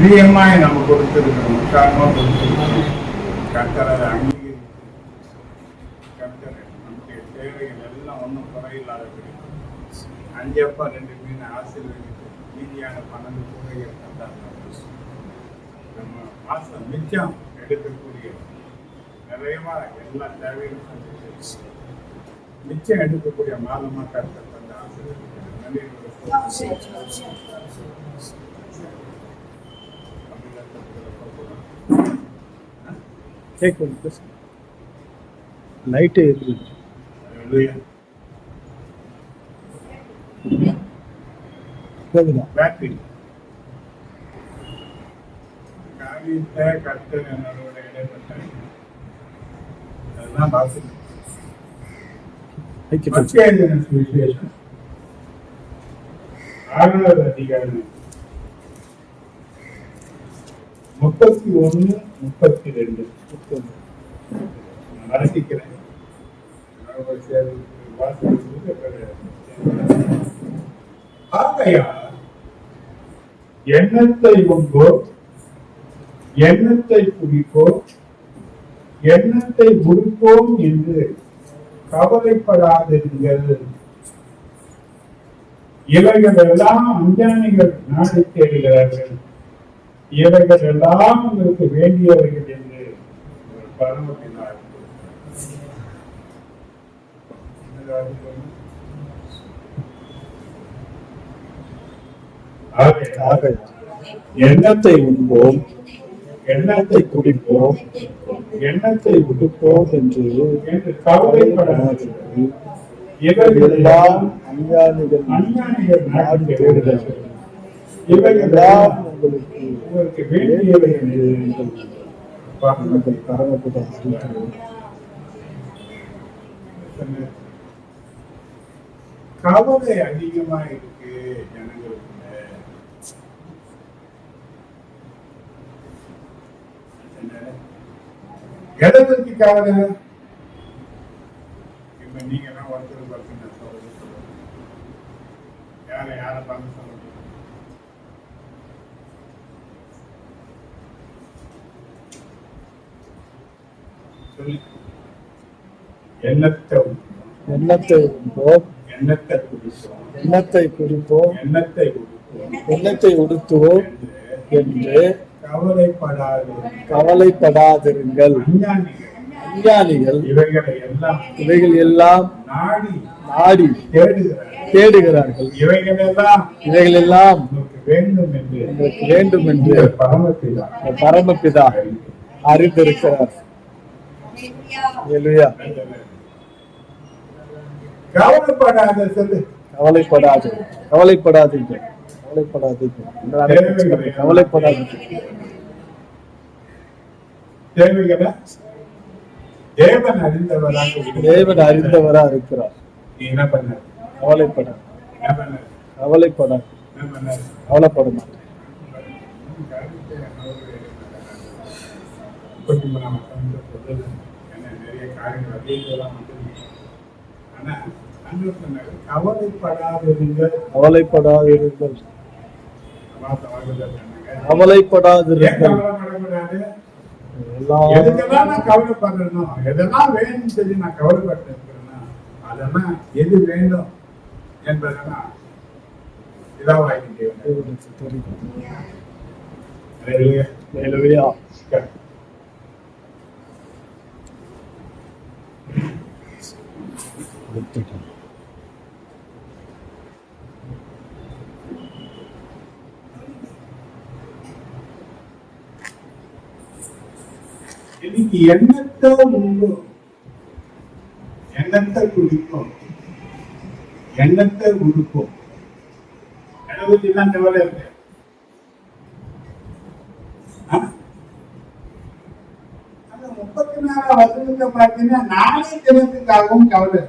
பிரியமாய் நம்ம கொடுத்திருக்கிறோம், உற்சாகமாக கொடுத்திருக்கிறோம். கர்த்தர் அதை அங்கீகரித்து கர்த்தர் நம்முடைய தேவைகள் எல்லாம் ஒன்றும் குறையில்லாத கிடைக்கும். 5 அப்பா 2 மீன் ஆசீர்வதித்து மீதியான 12 கூடைகள் தந்தார். நம்ம மாசம் மிச்சம் எடுக்கக்கூடிய நிறையமா எல்லா தேவையும் சந்திச்சு மிச்சம் எடுக்கக்கூடிய மாதமா கர்த்தர் தந்த லைட்டு பேட்டரி காரியத்தை கர்த்தர் என்னோட இடைப்பட்டாங்க. அதெல்லாம் வாசிக்கும். விசேஷம் 6வது அதிகாரம் 31, 32 வாசிக்கிறேன். ஆகையால் எண்ணத்தை உண்போ, எண்ணத்தை குடிப்போ, எண்ணத்தை உடுப்போம் என்று கவலைப்படாதீர்கள். இவைகள் எல்லாம் அஞ்ஞானிகள் நாடி தேடுகிறார்கள். இவைகள் எல்லாம் உங்களுக்கு வேண்டியவைகள் என்று பரமத்தினார். எண்ணத்தை உண்போம், எண்ணத்தை குடிப்போம், எண்ணத்தை உடுப்போம் என்று கவலைப்படாதீர்கள். இவைகளெல்லாம் அஞ்ஞானிகள் நாடி தேடுகிறார்கள். இவைகளெல்லாம் உங்களுக்கு வேண்டியவை என்று பரமபிதா அறிவிக்கிறார். கவலை அதிகமா இருக்கு ஜனங்களுக்கு. எதை பத்தி கவலை? இப்ப நீங்க எல்லாம் ஒருத்தர் பார்த்தீங்கன்னா யாரை பார்த்து சொல்ல சொல்லி எண்ணத்தை உண்போம், எண்ணத்தை குடிப்போம், எண்ணத்தை உடுத்துவோம் என்று கவலைப்படாதிருங்கள். அஞ்ஞானிகள் இவைகள் எல்லாம் நாடி தேடுகிறார்கள். இவைகள் எல்லாம் உங்களுக்கு வேண்டும் என்று பரமபிதா அறிந்திருக்கிறார். கவலைப்படாதீர்கள். தேவன் அறிந்தவரா இருக்கிறார். கவலைப்பட மாட்டேன். கவலைப்படாதிருங்கள். எதுக்கெல்லாம் நான் கவலைப்படுறேனோ, எதெல்லாம் வேணும்னு சொல்லி நான் கவலைப்பட்டு இருக்கிறேன்னா அதெல்லாம் எது வேண்டும் என்பதெல்லாம் இதாவாகிட்டே. இன்னைக்கு எண்ணத்தை உண்போம், எண்ணத்தை குடிப்போம், எண்ணத்தை உடுப்போம். அதை பத்தி தான் கவலை இருக்கு. அந்த 34 வசனத்தை பார்த்தீங்கன்னா நாளை தினத்துக்காகவும் கவலை.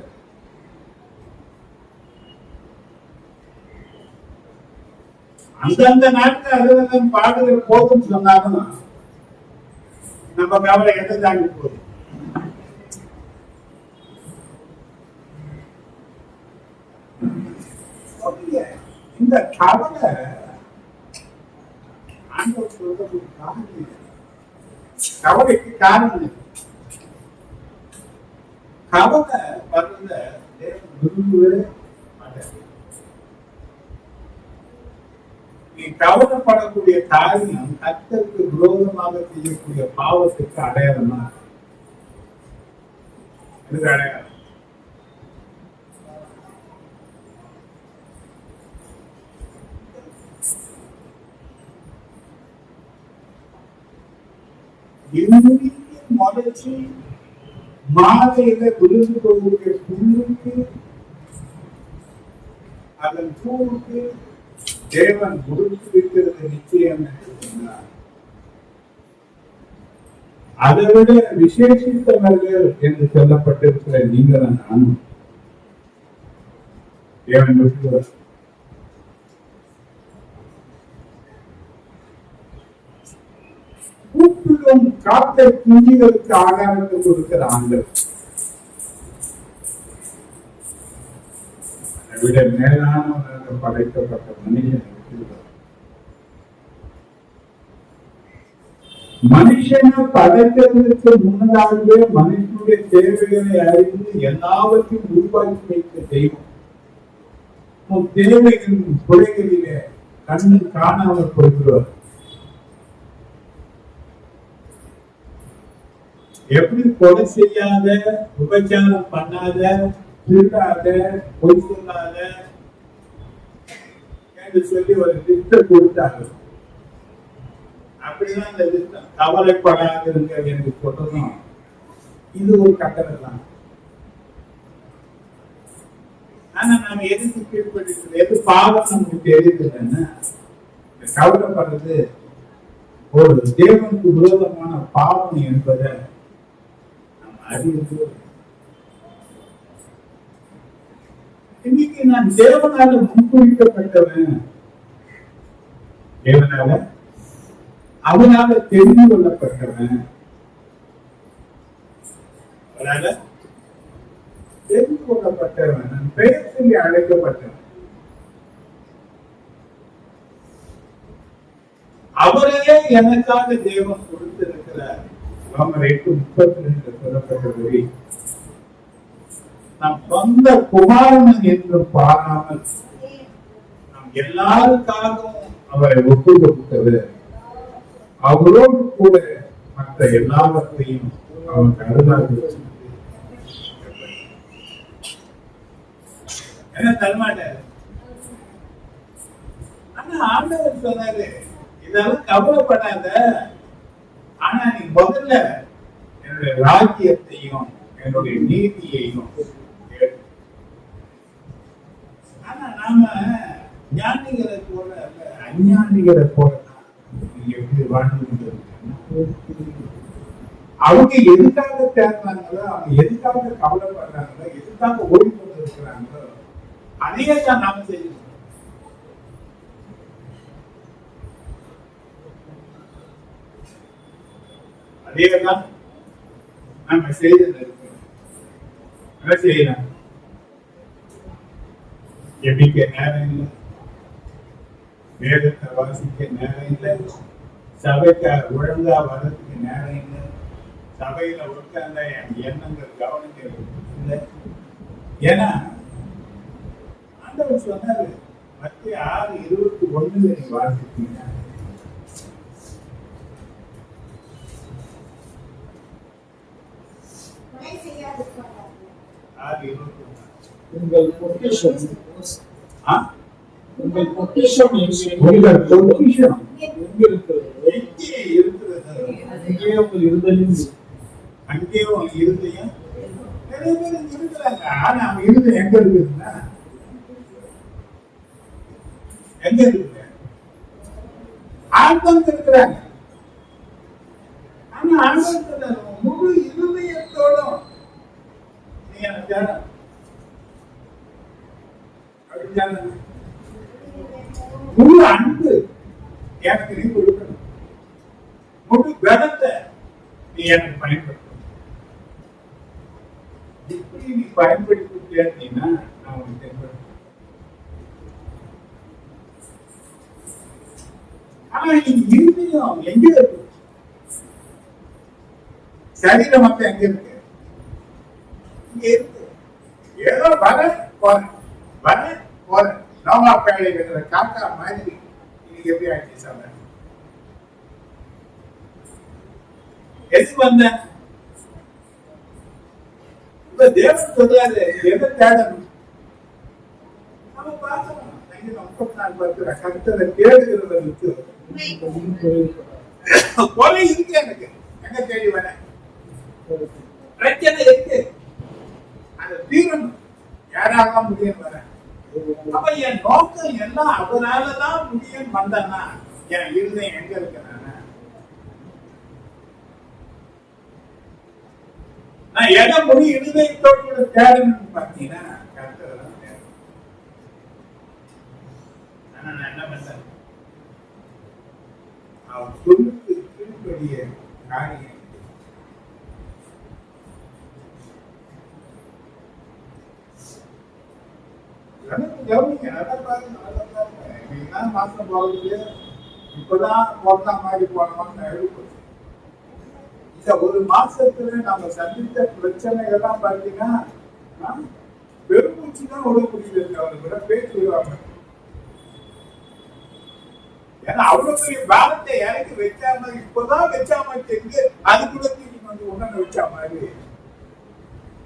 அந்தந்த நாட்கள் அதுதான் பாடுகள் போதும் சொன்னாலும் நம்ம கவலை எதை தாண்டி போகுது? இந்த கவலை ஆண்டவருக்கு கவலைக்கு காரணம் இல்லை. கவலை வர்றத தேவன் விரும்பவே மாட்டார். நீ கவலைப்படக்கூடிய காரியம் கர்த்தருக்கு விரோதமாக செய்யக்கூடிய பாவத்துக்கு அடையாளமா இருக்கு. அடையாளம் முளைச்சி மாலையில விழுந்து கொள்ளக்கூடிய புல்லுக்கு அதன் பூவுக்கு தேவன் கொடுத்து வைக்கிறது நிச்சயம் என்று சொன்னார். அதை விட விசேஷித்தவர்கள் என்று சொல்லப்பட்டிருக்கிற நீங்கள் நானும் தேவன் விட்டுவார். கூப்பிடும் காத்த குஞ்சுகளுக்கு ஆகாரத்தை கொடுக்கிற ஆண்டவர் விட மேலானவராக படைக்கப்பட்ட மனிதன். மனுஷனை படைக்கிறதுக்கு முன்னதாகவே மனுஷனுடைய தேவைகளை அறிந்து எல்லாவற்றையும் உருவாக்கி வைத்த தெய்வம் தேவைகளின் குறைகளிலே கண்ணு காணாமல் போய்கிறார். எப்படி கொலை செய்யாத, உபச்சாரம் பண்ணாத, திருடாத, பொய் சொல்லாத என்று சொல்லி ஒரு லிஸ்ட கொடுத்தாங்க. அப்படிதான் இந்த லிஸ்ட் கவலைப்படாதீர்கள் என்று சொல்லணும். இது ஒரு கட்டளை தான். ஆனா நாம எதுக்கு கீழ்பட்டு எது பாவம் நமக்கு தெரியுதுன்னா கவலைப்படுறது ஒரு தேவனுக்கு விரோதமான பாவம் என்பதை இன்னைக்கு நான் தேவனால முன்குறிக்கப்பட்டவன், தேவனால அவனால தெரிந்து கொள்ளப்பட்டவன், தெரிந்து கொள்ளப்பட்டவன், நான் பெயர் சொல்லி அழைக்கப்பட்டவன். அவரையே எனக்காக தேவன் கொடுத்திருக்கிறார். ரோமர் 8:32 சொல்லப்பட்டபடி நம் சொந்த குமாரன் என்று பாராமல் நாம் எல்லாருக்காகவும் அவரை ஒப்பு கொடுத்தவர். அவரோடு கூட மற்ற எல்லாவற்றையும் அவனுக்கு அருளாக என்ன தரமாட்டாரு. ஆனா ஆண்டவர் சொன்னாரு, இதெல்லாம் கவலைப்படாத, ஆனா நீ முதல்ல என்னுடைய ராஜ்யத்தையும் என்னுடைய நீதியையும். ஆனா நாம ஞானிகளை போல அல்ல, அஞ்ஞானிகளை போலதான் எப்படி வாழ்ந்து அவங்க எதுக்காக தேர்ந்தாங்களோ, அவங்க எதுக்காக கவலைப்படுறாங்களோ, எதுக்காக ஓடிக்கொண்டு இருக்கிறாங்களோ அதையே தான் நாம செய்யணும். அதேதான் நம்ம செய்தது செய்யலாம். எபிக்க நேரம் இல்லை, வேதத்தை வாசிக்க நேரம் இல்லை, சபைக்கு ஒழுங்கா வர்றதுக்கு நேரம் இல்லை, சபையில உட்கார்ந்த என் எண்ணங்கள் கவனிக்க இல்லை. ஏன்னா ஆண்டவர் சொன்னாரு, மத்திய 6:21 நீ வாசிப்பீங்க. உங்கள் பொக்கிஷம் அங்கே உங்கள் இருதயம், அங்கே உங்கள் இருதயம். நிறைய பேர் இருக்கிறாங்க, ஆனா அவங்க இருதயம் எங்க இருக்குதுன்னா எங்க இருக்கு? ஆழ்ந்து இருக்கிறாங்க. ஆனா ஆழ்ந்து முழு இருதயத்தோடும் நீ எனக்கு தியானம் முழு அன்பு எனக்கு நீ கொடுக்கணும், முழு கனத்தை நீ எனக்கு பயன்படுத்தணும். இப்படி நீ பயன்படுத்தினா நான் உனக்கு தென்படுத்த. ஆனா நீ இருதயம் எங்க இருக்கு? சரீரம் மட்டும் எங்க இருக்கு? இங்க இருக்கு. ஏதோ வர போறேன் வர போறேன். நோமா பேழை இருக்கிற காக்கா மாதிரி இன்னைக்கு எப்படி ஆயிடுச்சு சார்? எதுக்கு வந்தேன்? இப்ப தேவன் சொல்றாரு எதை தேடணும்? நம்ம பார்க்கணும். 54 கருத்தரை தேடுகிறவர்களுக்கு கொலை இருக்கு. எனக்கு எங்க தேடி வரேன்? பிரச்சனை இருக்கு. அந்த தீரணும் யாராக முடியும் வர. அப்ப என் நோக்கம் எல்லாம் அவராலதான் முடியும் வந்தேன்னா என் இருதயம் எங்க இருக்கு? நான் எதை முடியும் இருதயத்தோடு தேடணும்னு பாத்தீங்கன்னா கருத்தரை தான் தேடணும். ஆனா நான் என்ன பண்றேன்? அவர் சொல்லுக்கு கீழ்படிய காரியம் கவனிங்க. நல்லா பாருங்க, நல்லா பாருங்க. இன்னைக்கு மாசம் போறது இப்பதான் போட்டா மாதிரி போனோம்னு எழுப்பு. இந்த ஒரு மாசத்துல நம்ம சந்தித்த பிரச்சனைகள் எல்லாம் பாத்தீங்கன்னா பெருமூச்சு தான் விட முடியுது. அவரை விட பேச்சு விடுவாங்க. ஏன்னா அவ்வளவு பெரிய பாரத்தை இறக்கி வைக்காம இப்பதான் வச்சா மாதிரி அது கூட தூக்கி வந்து உடனே வச்சா மாதிரி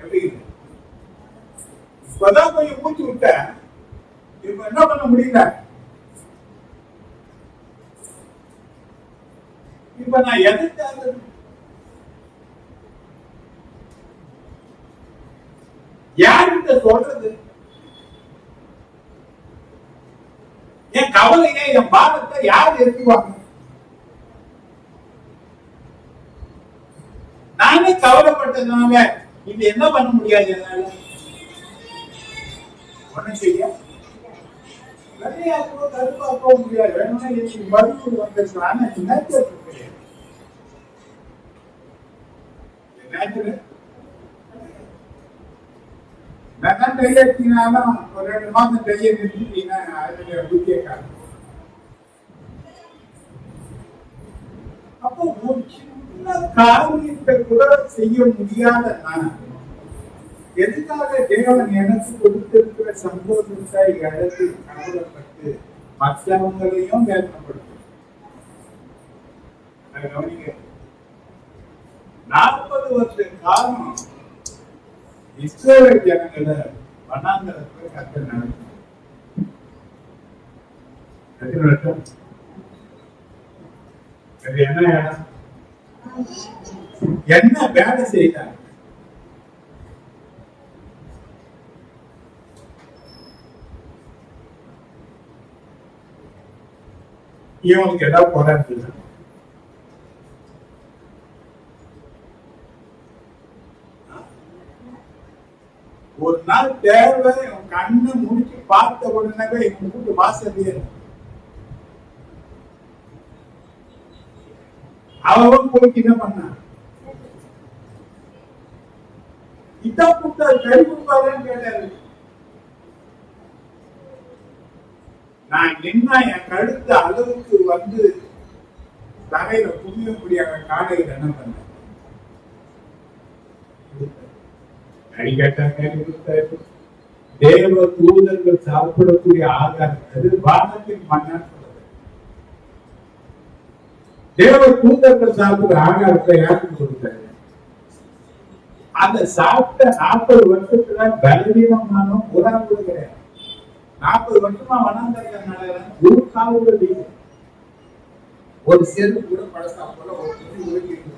எப்படி இப்பதான் கொஞ்சம் மூச்சு விட்ட. இப்ப என்ன பண்ண முடியல? இப்ப நான் எதுக்காக யார்கிட்ட சொல்றது? என் கவலையை என் பாரத்தை யார் எடுத்துவாங்க? நானே கவலைப்பட்டதுனால இது என்ன பண்ண முடியாது. என்னால ஒண்ணு செய்ய வெள்ளையாக்கோ கருப்பாக்கோ முடியாது. வேணும்னா இன்னைக்கு மருத்துவ வந்திருக்கிறான்னு நேச்சர் கிடையாது. நேச்சர் நான் டெய்லி எடுத்தீங்கன்னாலும் ஒரு 2 மாசம் டெய்லியை நிறுத்திட்டீங்கன்னா அதுல புத்திய காரணம். அப்போ ஒரு சின்ன காரியத்தை கூட செய்ய முடியாத நான் எதுக்காக தேவன் எனக்கு கொடுத்திருக்கிற சந்தோஷத்தை இழந்து கவலைப்பட்டு மற்றவங்களையும் வேதனைப்படுத்தும்? 40 வருஷ காலம் இஸ்ரவேல் ஜனங்களை வனாந்தரத்துல கர்த்தர் நடத்தினார். என்ன இடம்? என்ன வேலை செய்தார்? இவங்களுக்கு ஏதாவது போராடுது? ஒரு நாள் தேவை கண்ணை முடிச்சு பார்த்த உடனே எங்க வீட்டு வாசல்லையே அவன் போயிட்டு என்ன பண்ண? இதான் கொடுத்தாரு, கை கொடுப்பாருன்னு கேட்டாரு. நான் நின்னா என் கழுத்து அளவுக்கு வந்து தரையில புதிய முடியாத காலையில் என்ன பண்ண? தேவ தூதர்கள் சாப்பிடக்கூடிய ஆகாரம் வானத்தின் மன்னன் சொல்றது. தேவ தூதர்கள் சாப்பிடுற ஆகாரத்தை யாருக்கு கொடுத்தாரு? அந்த சாப்பிட்ட 40 வருஷத்துல பலவீனமானும் ஒரு கூட கிடையாது. 40 வருஷமா வனாந்தரத்துல ஒரு காவல் ஒரு செருப்பு கூட பழசா போல ஒரு துணி உருகி இருக்கு.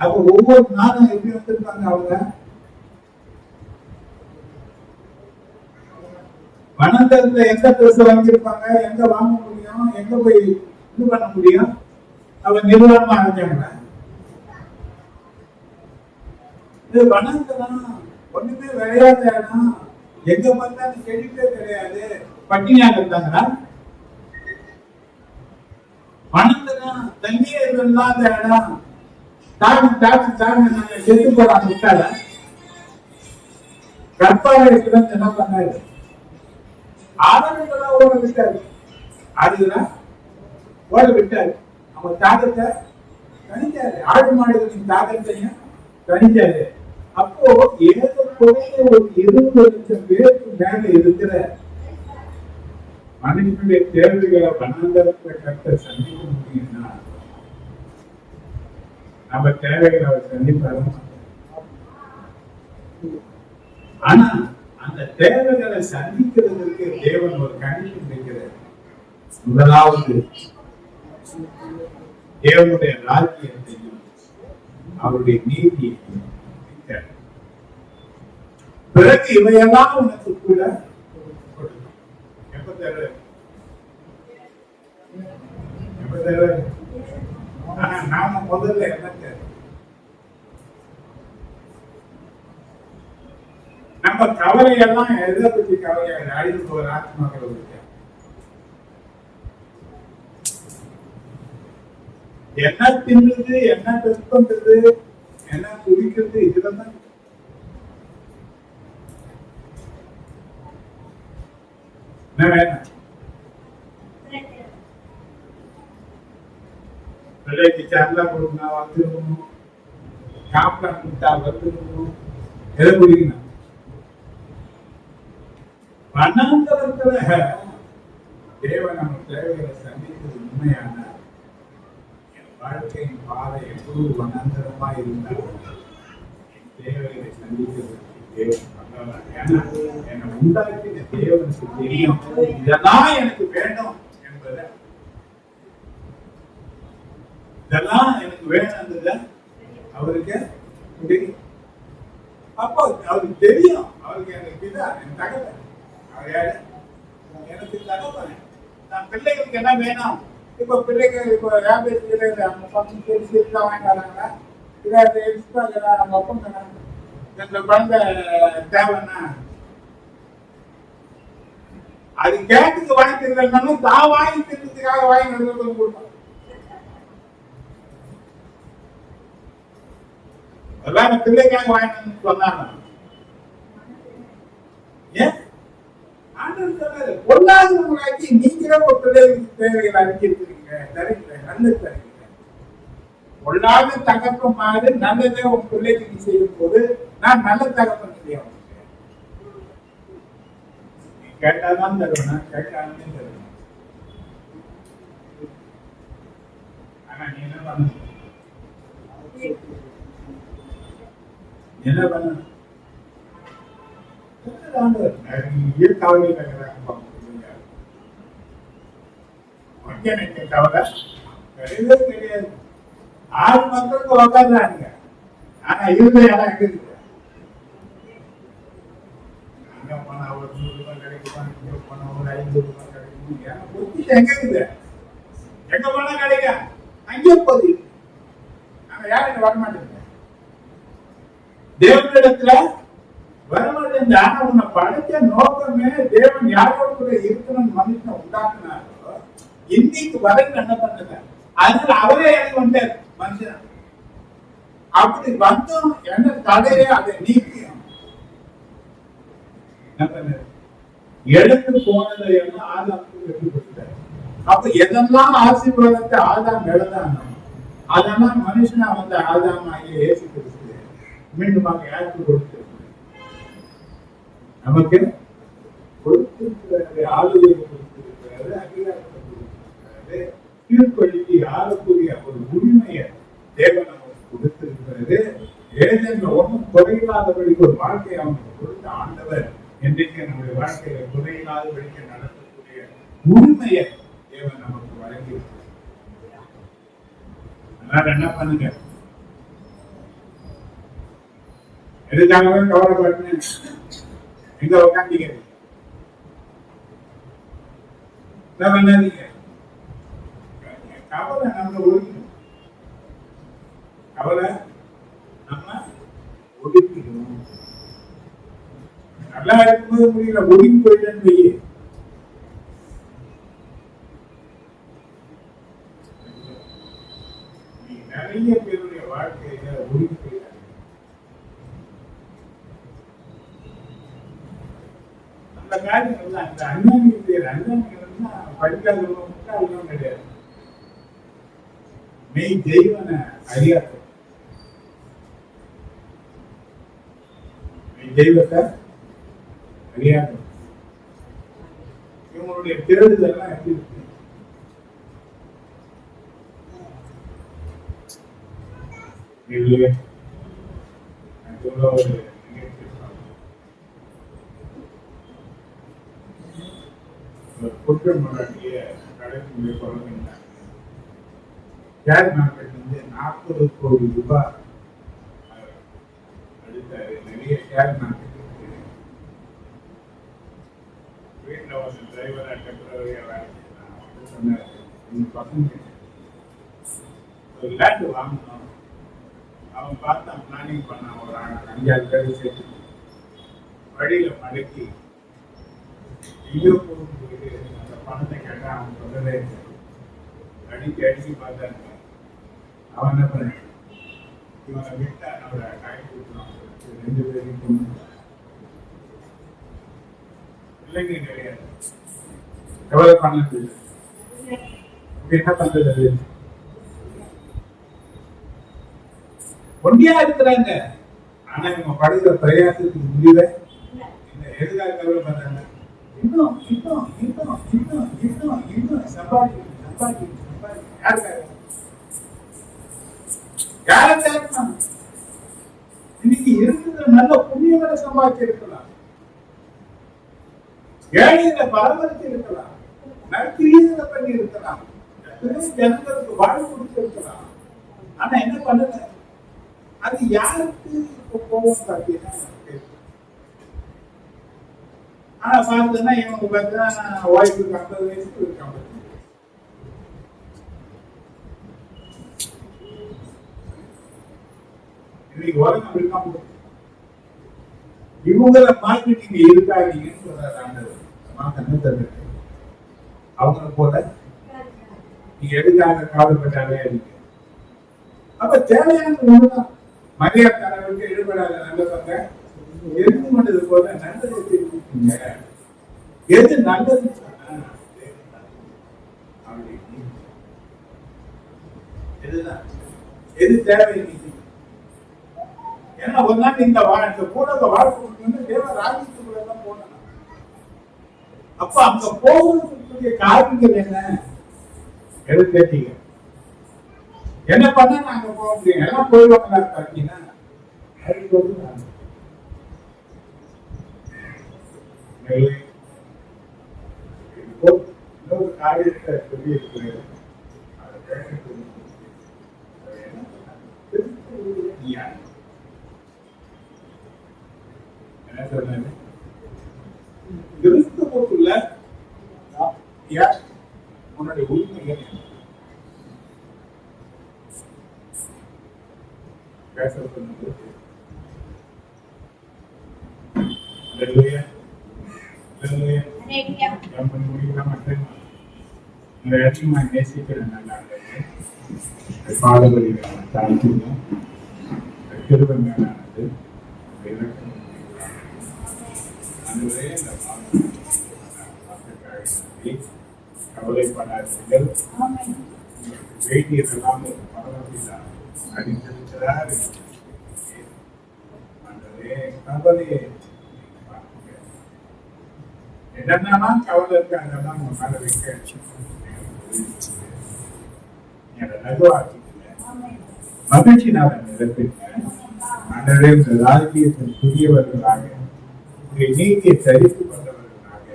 அப்ப ஒவ்வொரு நாளும் எப்படி வந்திருப்பாங்க அவங்க? வனாந்தரத்துல எந்த ட்ரெஸ் வாங்கியிருப்பாங்க? எங்க வாங்க முடியும்? எங்க போய் இது பண்ண முடியும்? அவங்க நிர்வாணமா அடைஞ்சாங்க. இது வனாந்தரம் ஒண்ணுமே விளையாத இடம். எங்க பார்த்தாலும் செடிப்பே கிடையாது. பட்டினியா இருந்தாங்கன்னா வனாந்தரம் தண்ணியே இல்லாத இடம். செத்து போறாங்க. விட்டால கற்பாலயத்துல என்ன பண்ணாரு? ஆரம்பிகளா ஓட விட்டாரு. அதுதான் ஓட விட்டாரு. அவங்க தாகத்தை தனிச்சாரு. ஆடு மாடுகளின் தாகத்தையும் தனிச்சாரு. அப்போ ஏறக்குறைய ஒரு 20 லட்சம் பேருக்கு மேல இருக்கிற மனிதனுடைய தேவைகளை வனாந்தரத்தை கட்ட சந்திக்க முடியும்னா நம்ம தேவைகளை அவர் சந்திப்பாரு. ஆனா அந்த தேவைகளை சந்திக்கிறதுக்கு தேவன் ஒரு கண்டிஷன் வைக்கிறார். முதலாவது தேவனுடைய ராஜ்யத்தையும் அவருடைய நீதியையும், பிறகு இவையெல்லாம் உனக்கு கூட கொடுக்கும். எப்ப தருவார்? எப்ப தருவார்? ஆனா நாம முதல்ல என்ன தேவை? நம்ம கவலையெல்லாம் எதை பற்றி கவலையாக அழிந்து போகிற ஆத்மாக்களை இருக்கு. என்ன தின்னுது, என்ன டெஸ்ட் பண்றது, என்ன குடிக்கிறது, இதுலதான் என்ன வேணும்? பிள்ளைக்கு சரலா கொடுக்கணும், வந்துடணும். காப்பிடம் கொடுத்தா வந்துடணும். எதை குடிக்கணும்? வனாந்தரத்துல தேவன் நம்ம தேவைகளை சந்தித்தது உண்மையான என் வாழ்க்கையின் பாதை எவ்வளவு வனாந்தரமா இருந்தாலும் என் தேவைகளை சந்திக்கிறதுக்கு தேவன் பண்ணலாம். ஏன்னா என்னை உண்டாக்கின தேவனுக்கு தெரியும் இதெல்லாம் எனக்கு வேணும் என்பதை, இதெல்லாம் எனக்கு வேணும்ன்றத அவருக்கு தெரியும். அப்போ அவருக்கு தெரியும். அவருக்கு எனக்கு இதான் என் தகவல். எனக்கு தகவல் நான் பிள்ளைகளுக்கு என்ன வேணும். இப்ப பிள்ளைகள் இப்போ அவங்க பக்கம் தெரிஞ்சு வாங்கி வராங்க. இதை நம்ம ஒப்பம் எங்க குழந்தை தேவைன்னா அது கேட்டுக்கு வாங்கி தருந்தாலும் தான் வாங்கி திட்டத்துக்காக வாங்கி நடந்து கொடுப்பாங்க. அதெல்லாம் பிள்ளைக்காக வாங்கி சொன்னாங்க. ஏன் பொருளாதாரங்களாக்கி நீங்களே ஒரு பிள்ளைகளுக்கு தேவைகளை அறிஞ்சிருக்கிறீங்க, தருகிறேன், நல்லது தருகிறேன். பொருளாதார தகப்பம் மாதிரி நல்லதே உங்க பிள்ளைக்கு நீ செய்யும் போது நான் நல்ல தகப்பம் செய்ய கேட்டாதான் தருவேன், கேட்டாலுமே தருவேன். ஆனா நீ என்ன பண்ண, என்ன பண்ண நிறைய கவலை கவலை கிடையவே கிடையாது. 6 மக்களுக்கு உக்காந்துறாங்க. ஆனா இருந்தையெல்லாம் எங்க இருக்கு? அங்க போனா ஒரு 100 ரூபாய் கிடைக்குமா, இங்க போனா ஒரு 50 ரூபாய் கிடைக்கும். ஏன்னா பொறுத்து எங்க இருக்குது? எங்க போனா கிடைக்கும், அங்கே போகுது. ஆனா யாரும் வரமாட்டேங்க தேவனிடத்துல வரமாட்டேன். ஆனா உன்னை படைச்ச நோக்கமே தேவன் யாரோட கூட இருக்கணும் மனுஷனை உண்டாக்குனாரோ இன்னைக்கு வரைக்கும் என்ன பண்ணுங்க. அதனால அவரே எனக்கு வந்தார் மனுஷன். அப்படி வந்தும் என்ன தடையே அதை நீக்கியும் என்ன பண்ண எடுத்து போனதை எல்லாம் ஆதாமுக்கு வெற்றி கொடுத்தாரு. அப்ப எதெல்லாம் ஆசீர்வாதத்தை ஆதாம் எழுதானோ அதெல்லாம் மனுஷனா வந்து ஆதாமாகிய இயேசு கிறிஸ்து மீண்டும் யாருக்கு கொடுத்து நமக்கு கொடுத்திருக்கிறாரு, ஆளுகை கொடுத்திருக்கிறாரு, அதிகாரத்தை கொடுத்திருக்கிறாரு, கீழ்ப்படிக்கு ஆளக்கூடிய ஒரு உரிமையை தேவன் நமக்கு கொடுத்திருக்கிறது. ஏதேனும் ஒன்றும் குறையில்லாதபடிக்கு ஒரு வாழ்க்கையை அவனுக்கு கொடுத்த ஆண்டவர் என்றைக்கு நம்முடைய வாழ்க்கையில குறையில்லாதபடிக்கு நடத்தக்கூடிய உரிமையை தேவன் நமக்கு வழங்கியிருக்கிறார். அதனால என்ன பண்ணுங்க, எதுக்காகவே கவலைப்பட்டு எங்க உட்காந்தீங்க பண்ணாதீங்க. கவலை நம்ம ஒழிக்கணும், கவலை நம்ம ஒழிக்கணும். நல்லா இருக்கும்போது முடியல, ஒதுங்கி போயிட்டேன்னு வையே. நிறைய பேருடைய வாழ்க்கையில ஒதுங்கி போயிட்டாங்க. அந்த காரியங்கள் அந்த அண்ணாமி செய்யற அண்ணாமிகள் படிக்காதவங்க கிடையாது. மெய் தெய்வன அறியாத மெய் தெய்வத்தை அறியாத இவங்களுடைய தேடுதெல்லாம் எப்படி இருக்கு? இல்லையே ஒரு குற்றம் மராட்டிய கடைசி சொல்லுங்க ஷேர் மார்க்கெட் வந்து 40 கோடி ரூபாய் அடித்தாரு. நிறைய ஷேர் மார்க்கெட் வீட்டில் ஒரு டிரைவராக டெம்பரரியாக வேலை செய்யலாம் சொன்னார். எங்கள் பசங்க ஒரு லேண்டு வாங்கணும். அவன் பார்த்தான், பிளானிங் பண்ணான். ஒரு 5-6 பேர் சேர்த்து வழியில் மடக்கி எங்கேயோ போகும்போது அந்த பணத்தை கேட்டால் அவன் சொல்லவே இல்லை. அடிச்சு பார்த்தாங்க. அவன் என்ன பண்ண இவனை விட்டா அவரை காய் கொடுத்துருவான். 2 பேரையும் கொண்டு பிள்ளைங்க கிடையாது. எவ்வளவு பணம் என்ன பண்றது? அது ஒண்டியா இருக்கிறாங்க. ஆனா இவங்க படுகிற பிரயாசத்துக்கு முடியல. எதுக்காக கவலைப்படுறாங்க? இன்னும் இன்னும் இன்னும் இன்னும் இன்னும் இன்னும் சம்பாதி சம்பாதி சம்பாதி யாருக்காக இன்னைக்கு இருக்கிற நல்ல புண்ணியங்களை சம்பாதிச்சு இருக்கலாம். ஏழைகளை பராமரித்து இருக்கலாம். நற்கிரியங்களை பண்ணி இருக்கலாம். ஜனங்களுக்கு வாழ்வு கொடுத்து இருக்கலாம். ஆனா என்ன பண்ணுங்க? அது யாருக்கு இப்போ போகும் பார்த்தீங்கன்னா, ஆனா பார்த்தோன்னா இவங்க பார்த்தா வாய்ப்புக்கு 50 வயசுக்கு ஒரு 50. இன்னைக்கு உலகம் இருக்காம இவங்களை மாற்றி நீங்க இருக்காதீங்கன்னு சொல்றாரு ஆண்டவர். என்ன தருது? அவங்களை போல நீங்க எதுக்காக காவல்பட்டாலே இருக்கு. அப்ப தேவையானது ஒண்ணுதான். மரியாதை தலைவருக்கு ஈடுபடாத நல்லவங்க எது பண்ணது போல நல்லது தெரிவிக்கீங்க. எது நல்லது எதுதான் எது தேவை? ஏன்னா ஒரு நாள் இந்த கூடத்தை வாழ்க்கை தேவ ராஜ்யத்துக்குள்ள தான் போனோம். அப்ப அங்க போகிறதுக்குரிய காரணங்கள் என்ன? எது கேட்டீங்க? என்ன பண்ண நாங்க போக முடியும்? எல்லாம் போயிடுவாங்களா பார்த்தீங்கன்னா இன்னொரு காரியத்தை சொல்லி இருக்கிறேன். என்ன சொன்னாரு? கிறிஸ்துவுக்குள்ள உன்னுடைய உரிமைகள் பேச சொன்னது. நேசிக்கிறேன். நல்லா பாடல்களை தாழ்த்தினோம். கிருபை மேலானது கவலைப்படாதீர்கள். வேண்டியதெல்லாம் அடித்திருக்கிறார். கவலையே என்னென்னலாம் கவலை இருக்கு அதெல்லாம் மேல வைக்க மகிழ்ச்சி நாளை நிரப்பிங்க. அன்றே இந்த ராஜ்யத்தில் புதியவர்களாக நீதியை சரித்து கொண்டவர்களாக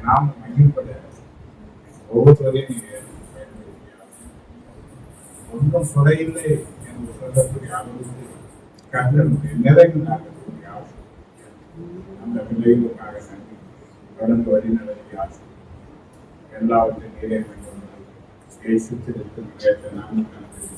நாம் மகிழ்பட ஒவ்வொருவரையும் நீங்க ஒன்றும் குறையில்லை என்று சொல்லக்கூடிய அளவுக்கு கண்டனுடைய நிறைவு நாட்டக்கூடிய ஆசை. அந்த விளைவுக்காக நன்றி. தொடர்ந்து வழி நடத்திய ஆசை எல்லாவற்றையும் நீரே பேசித்திருக்கும் நாம் கணக்கு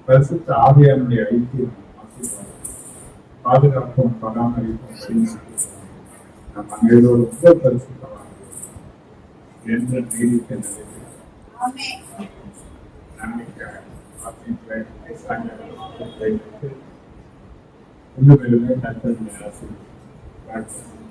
பரிசுத்த ஆவியானுடைய ஐக்கியம் பாதுகாப்பும் பராமரிப்பும் நம் அனைவரோடு ரொம்ப பரிசுத்தமாக என்று நீடித்த நிலையில் நம்பிக்கை இன்னும் கத்தருடைய ஆசீர்வாதம்.